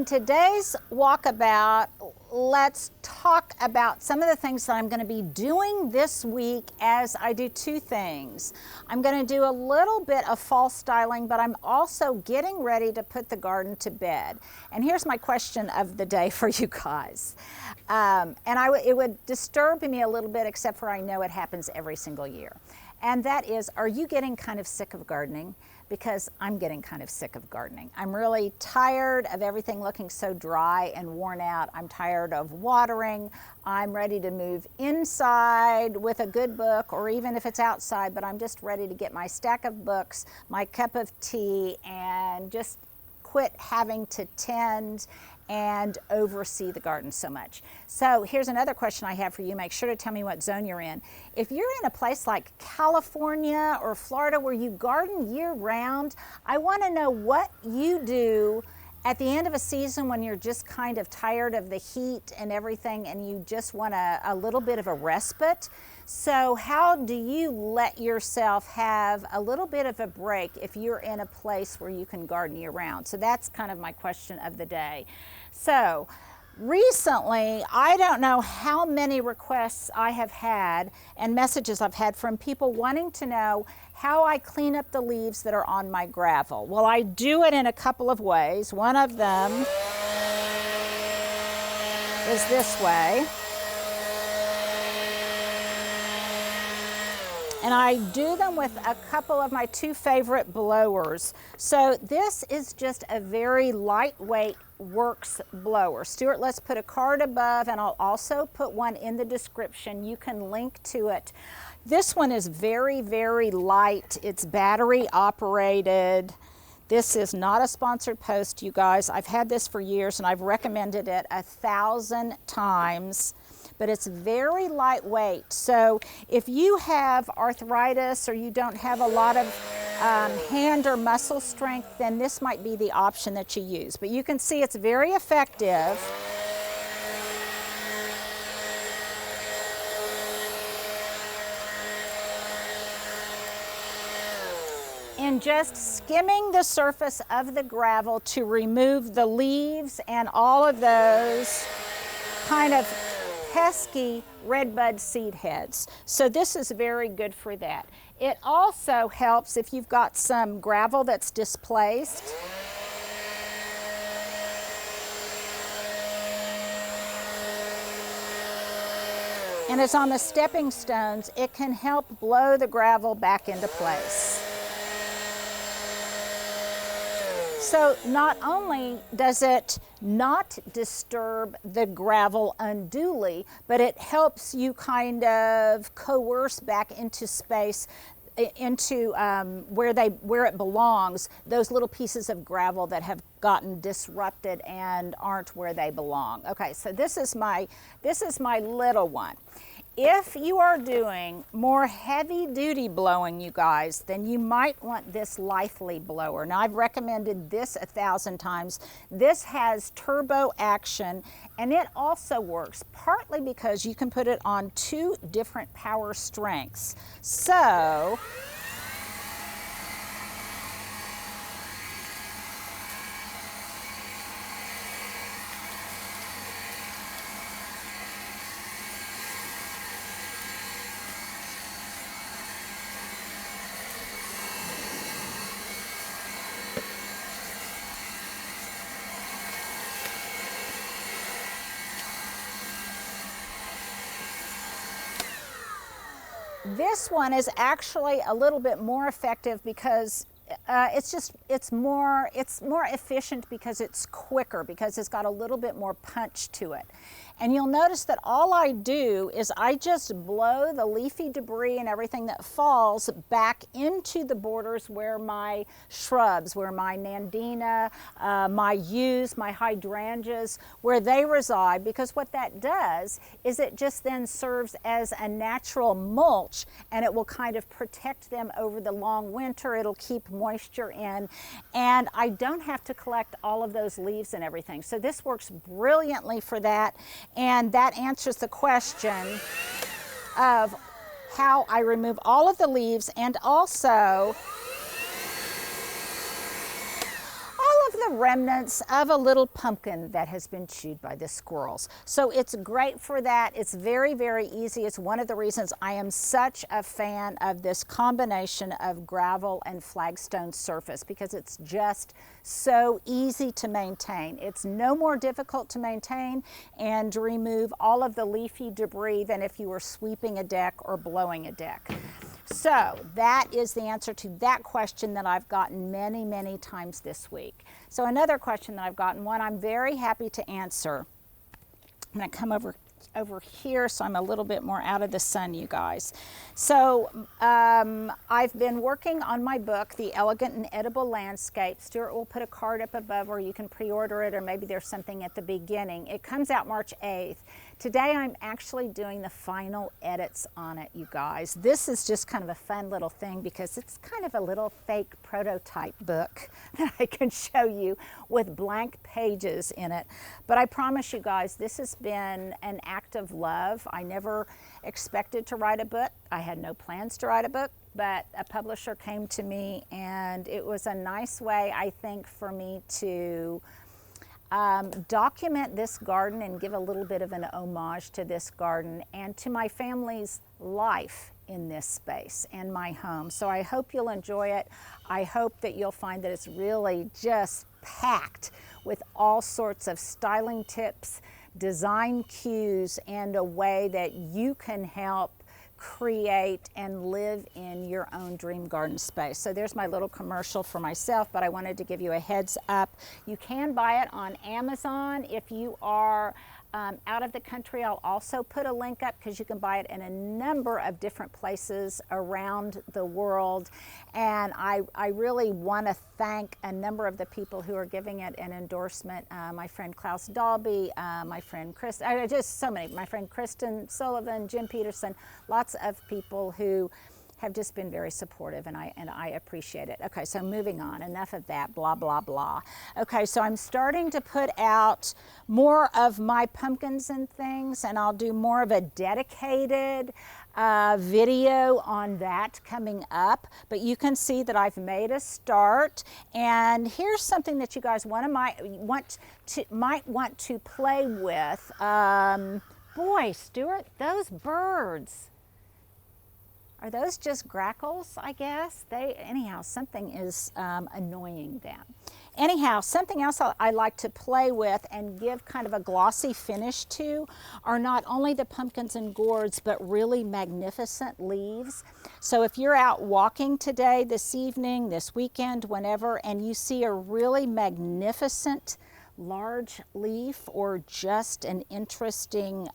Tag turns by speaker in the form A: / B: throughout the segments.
A: In today's walkabout, let's talk about some of the things that I'm going to be doing this week as I do two things. I'm going to do a little bit of fall styling, but I'm also getting ready to put the garden to bed. And here's my question of the day for you guys. It would disturb me a little bit, except for I know it happens every single year. And that is, are you getting kind of sick of gardening? Because I'm getting kind of sick of gardening. I'm really tired of everything looking so dry and worn out. I'm tired of watering. I'm ready to move inside with a good book, or even if it's outside, but I'm just ready to get my stack of books, my cup of tea, and just quit having to tend and oversee the garden so much. So here's another question I have for you. Make sure to tell me what zone you're in. If you're in a place like California or Florida where you garden year round, I want to know what you do at the end of a season when you're just kind of tired of the heat and everything and you just want a little bit of a respite. So how do you let yourself have a little bit of a break if you're in a place where you can garden year round? So that's kind of my question of the day. So recently, I don't know how many requests I have had and messages I've had from people wanting to know how I clean up the leaves that are on my gravel. Well, I do it in a couple of ways. One of them is this way. And I do them with a couple of my two favorite blowers. So this is just a very lightweight Worx blower. Stuart, let's put a card above, and I'll also put one in the description. You can link to it. This one is very, very light. It's battery operated. This is not a sponsored post, you guys. I've had this for years and I've recommended it 1,000 times. But it's very lightweight. So if you have arthritis or you don't have a lot of hand or muscle strength, then this might be the option that you use. But you can see it's very effective. In just skimming the surface of the gravel to remove the leaves and all of those kind of pesky redbud seed heads. So this is very good for that. It also helps if you've got some gravel that's displaced. And it's on the stepping stones, it can help blow the gravel back into place. So not only does it not disturb the gravel unduly, but it helps you kind of coerce back into space, into where it belongs, those little pieces of gravel that have gotten disrupted and aren't where they belong. Okay, so this is my little one. If you are doing more heavy duty blowing, you guys, then you might want this Litheli Blower. Now, I've recommended this 1,000 times. This has turbo action, and it also works partly because you can put it on 2 different power strengths. So this one is actually a little bit more effective because it's more efficient because it's quicker, because it's got a little bit more punch to it. And you'll notice that all I do is I just blow the leafy debris and everything that falls back into the borders where my shrubs, where my nandina, my yews, my hydrangeas, where they reside, because what that does is it just then serves as a natural mulch, and it will kind of protect them over the long winter. It'll keep moisture in, and I don't have to collect all of those leaves and everything. So this works brilliantly for that. And that answers the question of how I remove all of the leaves and also all of the the remnants of a little pumpkin that has been chewed by the squirrels. So it's great for that. It's very, very easy. It's one of the reasons I am such a fan of this combination of gravel and flagstone surface, because it's just so easy to maintain. It's no more difficult to maintain and to remove all of the leafy debris than if you were sweeping a deck or blowing a deck. So that is the answer to that question that I've gotten many, many times this week. So another question that I've gotten, one I'm very happy to answer. I'm going to come over here so I'm a little bit more out of the sun, you guys. So I've been working on my book, The Elegant and Edible Landscape. Stuart will put a card up above where you can pre-order it, or maybe there's something at the beginning. It comes out March 8th. Today I'm actually doing the final edits on it, you guys. This is just kind of a fun little thing because it's kind of a little fake prototype book that I can show you with blank pages in it. But I promise you guys, this has been an act of love. I never expected to write a book. I had no plans to write a book, but a publisher came to me, and it was a nice way, I think, for me to document this garden and give a little bit of an homage to this garden and to my family's life in this space and my home. So I hope you'll enjoy it. I hope that you'll find that it's really just packed with all sorts of styling tips, design cues, and a way that you can help create and live in your own dream garden space. So there's my little commercial for myself, but I wanted to give you a heads up. You can buy it on Amazon. If you are out of the country, I'll also put a link up because you can buy it in a number of different places around the world. And I really want to thank a number of the people who are giving it an endorsement. My friend Klaus Dalby, my friend Chris, just so many, my friend Kristen Sullivan, Jim Peterson, lots of people who have just been very supportive, and I appreciate it. Okay, so moving on, enough of that, blah, blah, blah. Okay, so I'm starting to put out more of my pumpkins and things, and I'll do more of a dedicated video on that coming up. But you can see that I've made a start, and here's something that you guys might want to play with. Boy, Stuart, those birds. Are those just grackles, I guess? Anyhow, something is annoying them. Anyhow, something else I like to play with and give kind of a glossy finish to are not only the pumpkins and gourds, but really magnificent leaves. So if you're out walking today, this evening, this weekend, whenever, and you see a really magnificent large leaf or just an interesting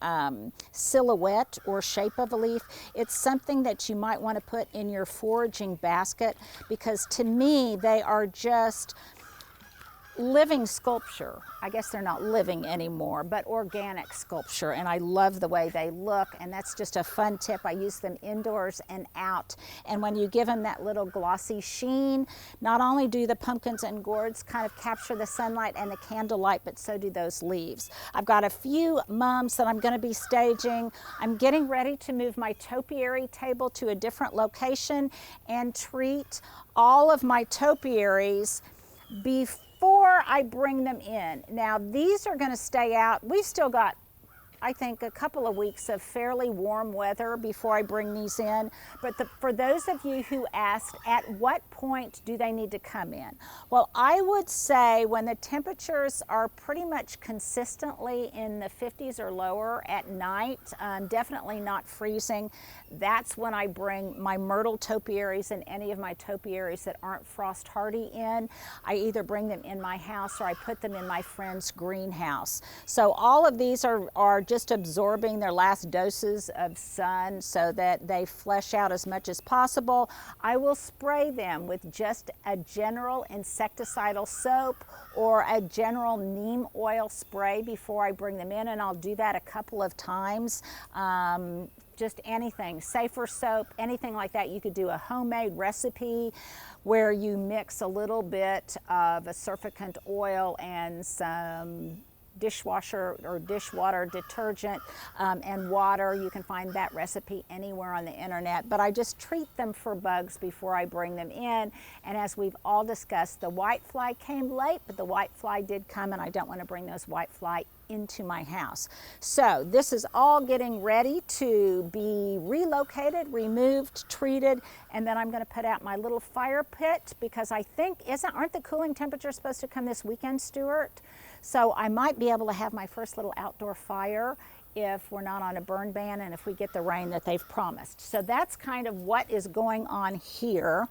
A: silhouette or shape of a leaf, it's something that you might want to put in your foraging basket, because to me they are just living sculpture. I guess they're not living anymore, but organic sculpture, and I love the way they look, and that's just a fun tip. I use them indoors and out, and when you give them that little glossy sheen, not only do the pumpkins and gourds kind of capture the sunlight and the candlelight, but so do those leaves. I've got a few mums that I'm going to be staging. I'm getting ready to move my topiary table to a different location and treat all of my topiaries before I bring them in. Now these are going to stay out. We've still got, I think, a couple of weeks of fairly warm weather before I bring these in. But for those of you who asked, at what point do they need to come in? Well, I would say when the temperatures are pretty much consistently in the 50s or lower at night, definitely not freezing, that's when I bring my myrtle topiaries and any of my topiaries that aren't frost hardy in. I either bring them in my house or I put them in my friend's greenhouse. So all of these are just absorbing their last doses of sun so that they flesh out as much as possible. I will spray them with just a general insecticidal soap or a general neem oil spray before I bring them in, and I'll do that a couple of times. Just anything, safer soap, anything like that. You could do a homemade recipe where you mix a little bit of a surfactant oil and some dishwasher or dishwater detergent and water. You can find that recipe anywhere on the internet, but I just treat them for bugs before I bring them in. And as we've all discussed, the whitefly came late, but the whitefly did come, and I don't want to bring those whitefly into my house. So this is all getting ready to be relocated, removed, treated, and then I'm going to put out my little fire pit, because I think, aren't the cooling temperatures supposed to come this weekend, Stuart? So I might be able to have my first little outdoor fire if we're not on a burn ban and if we get the rain that they've promised. So that's kind of what is going on here.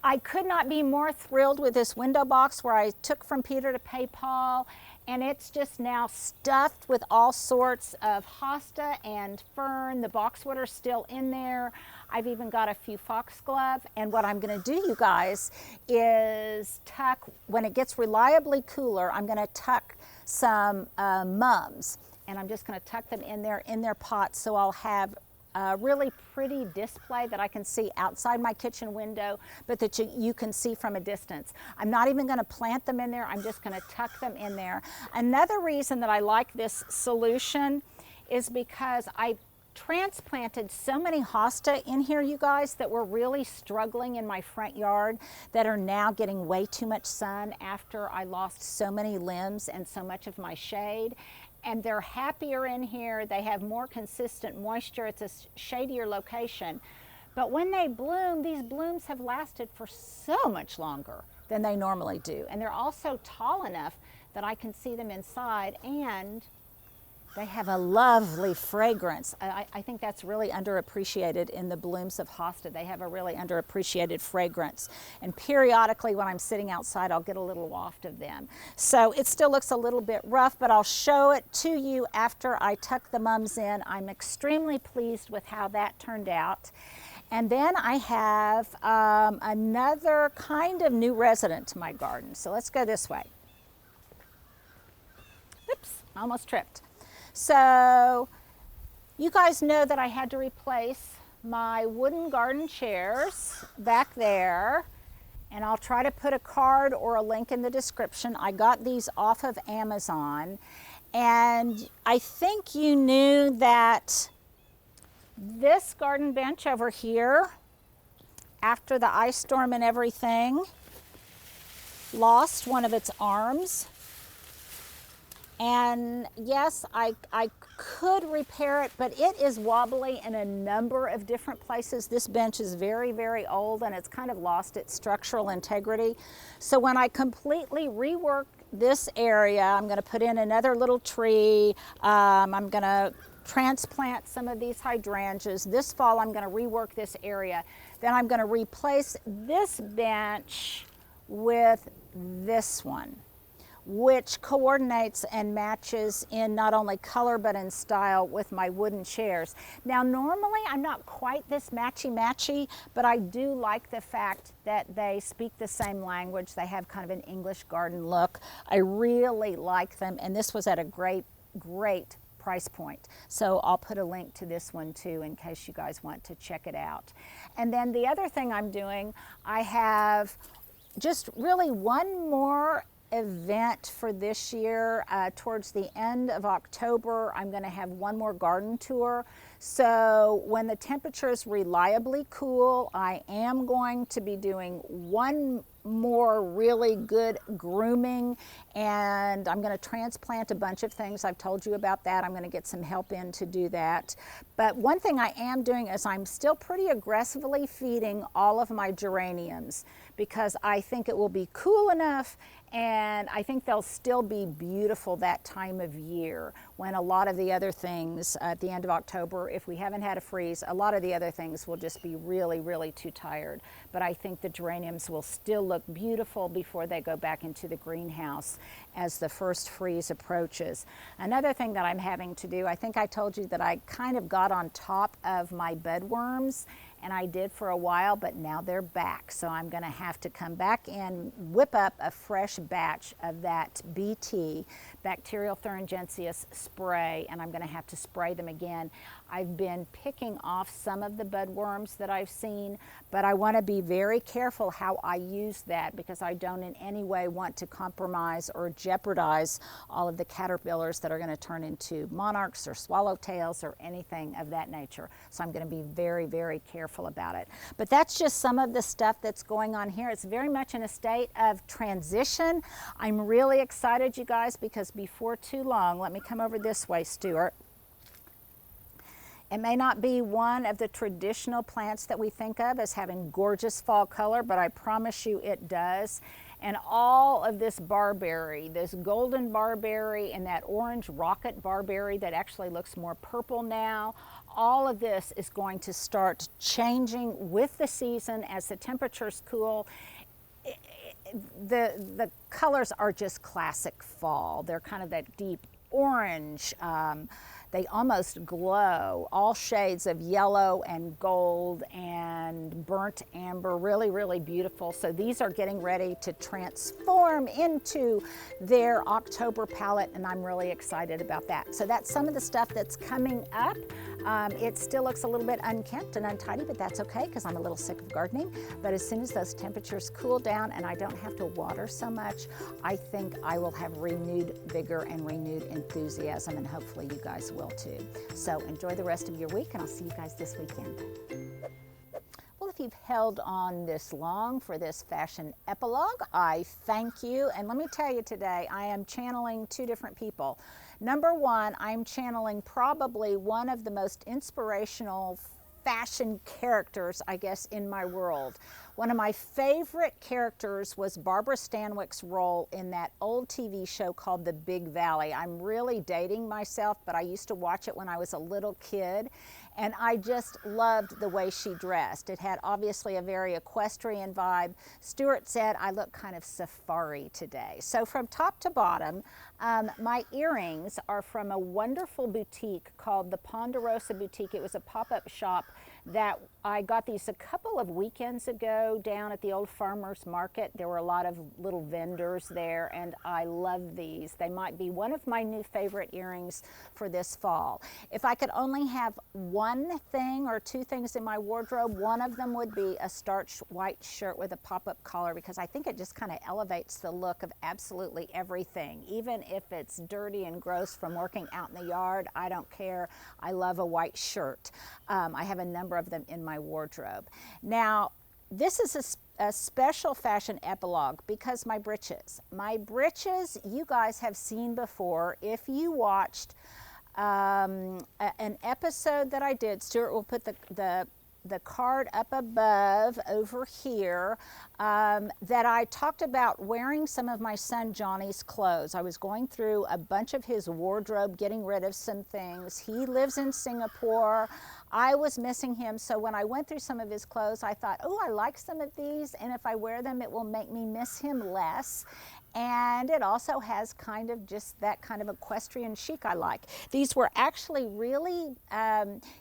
A: I could not be more thrilled with this window box where I took from Peter to pay Paul, and it's just now stuffed with all sorts of hosta and fern. The boxwood are still in there. I've even got a few foxglove, and what I'm going to do, you guys, is tuck, when it gets reliably cooler, I'm going to tuck some mums, and I'm just going to tuck them in their pots, so I'll have a really pretty display that I can see outside my kitchen window, but that you can see from a distance. I'm not even going to plant them in there. I'm just going to tuck them in there. Another reason that I like this solution is because I transplanted so many hosta in here, you guys, that were really struggling in my front yard, that are now getting way too much sun after I lost so many limbs and so much of my shade. And they're happier in here. They have more consistent moisture. It's a shadier location. But when they bloom, these blooms have lasted for so much longer than they normally do. And they're also tall enough that I can see them inside, and they have a lovely fragrance. I think that's really underappreciated in the blooms of hosta. They have a really underappreciated fragrance. And periodically when I'm sitting outside, I'll get a little waft of them. So it still looks a little bit rough, but I'll show it to you after I tuck the mums in. I'm extremely pleased with how that turned out. And then I have another kind of new resident to my garden. So let's go this way. Oops, I almost tripped. So you guys know that I had to replace my wooden garden chairs back there, and I'll try to put a card or a link in the description. I got these off of Amazon, and I think you knew that this garden bench over here, after the ice storm and everything, lost one of its arms. And yes, I could repair it, but it is wobbly in a number of different places. This bench is very, very old, and it's kind of lost its structural integrity. So when I completely rework this area, I'm going to put in another little tree. I'm going to transplant some of these hydrangeas. This fall, I'm going to rework this area. Then I'm going to replace this bench with this one, which coordinates and matches in not only color but in style with my wooden chairs. Now normally I'm not quite this matchy-matchy, but I do like the fact that they speak the same language. They have kind of an English garden look. I really like them, and this was at a great price point. So I'll put a link to this one too in case you guys want to check it out. And then the other thing I'm doing, I have just really one more event for this year. Towards the end of October, I'm going to have one more garden tour. So when the temperatures reliably cool, I am going to be doing one more really good grooming, and I'm going to transplant a bunch of things. I've told you about that. I'm going to get some help in to do that. But one thing I am doing is I'm still pretty aggressively feeding all of my geraniums, because I think it will be cool enough, and I think they'll still be beautiful that time of year, when a lot of the other things at the end of October, if we haven't had a freeze, a lot of the other things will just be really, really too tired. But I think the geraniums will still look beautiful before they go back into the greenhouse as the first freeze approaches. Another thing that I'm having to do, I think I told you that I kind of got on top of my bedworms, and I did for a while, but now they're back. So I'm going to have to come back and whip up a fresh batch of that BT, bacterial thuringiensis spray, and I'm going to have to spray them again. I've been picking off some of the budworms that I've seen, but I want to be very careful how I use that, because I don't in any way want to compromise or jeopardize all of the caterpillars that are going to turn into monarchs or swallowtails or anything of that nature. So I'm going to be very, very careful about it. But that's just some of the stuff that's going on here. It's very much in a state of transition. I'm really excited, you guys, because before too long, let me come over this way, Stuart. It may not be one of the traditional plants that we think of as having gorgeous fall color, but I promise you it does. And all of this barberry, this golden barberry and that orange rocket barberry that actually looks more purple now, all of this is going to start changing with the season as the temperatures cool. The colors are just classic fall. They're kind of that deep orange. They almost glow, all shades of yellow and gold and burnt amber, really, really beautiful. So these are getting ready to transform into their October palette, and I'm really excited about that. So that's some of the stuff that's coming up. It still looks a little bit unkempt and untidy, but that's okay because I'm a little sick of gardening. But as soon as those temperatures cool down and I don't have to water so much, I think I will have renewed vigor and renewed enthusiasm, and hopefully you guys will too. So enjoy the rest of your week, and I'll see you guys this weekend. Well, if you've held on this long for this fashion epilogue, I thank you. And let me tell you today, I am channeling two different people. Number one, I'm channeling probably one of the most inspirational fashion characters, I guess, in my world. One of my favorite characters was Barbara Stanwyck's role in that old TV show called The Big Valley. I'm really dating myself, but I used to watch it when I was a little kid, and I just loved the way she dressed. It had obviously a very equestrian vibe. Stuart said I look kind of safari today. So from top to bottom, my earrings are from a wonderful boutique called the Ponderosa Boutique. It was a pop-up shop that I got these a couple of weekends ago down at the old farmer's market. There were a lot of little vendors there, and I love these. They might be one of my new favorite earrings for this fall. If I could only have one thing or two things in my wardrobe, one of them would be a starched white shirt with a pop-up collar, because I think it just kind of elevates the look of absolutely everything. Even if it's dirty and gross from working out in the yard, I don't care. I love a white shirt. I have a number of them in my wardrobe. Now, this is a special fashion epilogue because my breeches, you guys have seen before. If you watched an episode that I did, Stuart will put the card up above over here, that I talked about wearing some of my son Johnny's clothes. I was going through a bunch of his wardrobe, getting rid of some things. He lives in Singapore. I was missing him, so when I went through some of his clothes, I thought, oh, I like some of these, and if I wear them, it will make me miss him less. And it also has kind of just that kind of equestrian chic I like. These were actually really,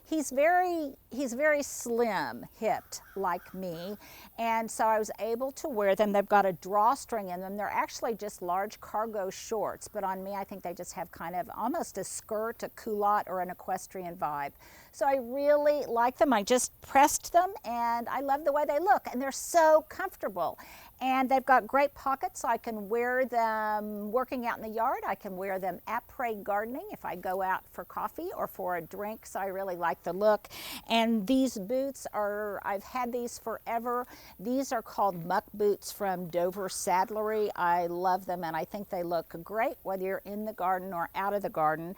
A: he's very slim hipped like me, and so I was able to wear them. They've got a drawstring in them. They're actually just large cargo shorts, but on me I think they just have kind of almost a skirt, a culotte, or an equestrian vibe. So I really like them. I just pressed them, and I love the way they look, and they're so comfortable. And they've got great pockets, so I can wear them working out in the yard. I can wear them après gardening if I go out for coffee or for a drink, so I really like the look. And these boots are, I've had these forever. These are called Muck Boots from Dover Saddlery. I love them, and I think they look great whether you're in the garden or out of the garden.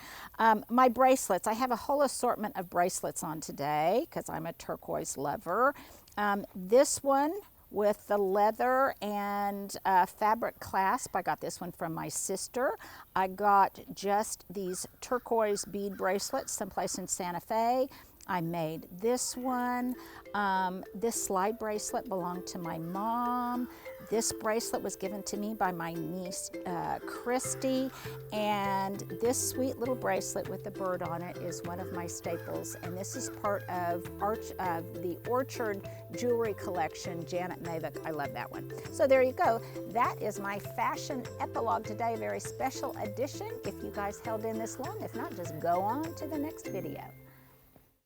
A: My bracelets, I have a whole assortment of bracelets on today because I'm a turquoise lover. This one with the leather and fabric clasp. I got this one from my sister. I got just these turquoise bead bracelets someplace in Santa Fe. I made this one. This slide bracelet belonged to my mom. This bracelet was given to me by my niece, Christy. And this sweet little bracelet with the bird on it is one of my staples. And this is part of the Orchard jewelry collection, Janet Mavick. I love that one. So there you go. That is my fashion epilogue today, a very special edition. If you guys held in this long, if not, just go on to the next video.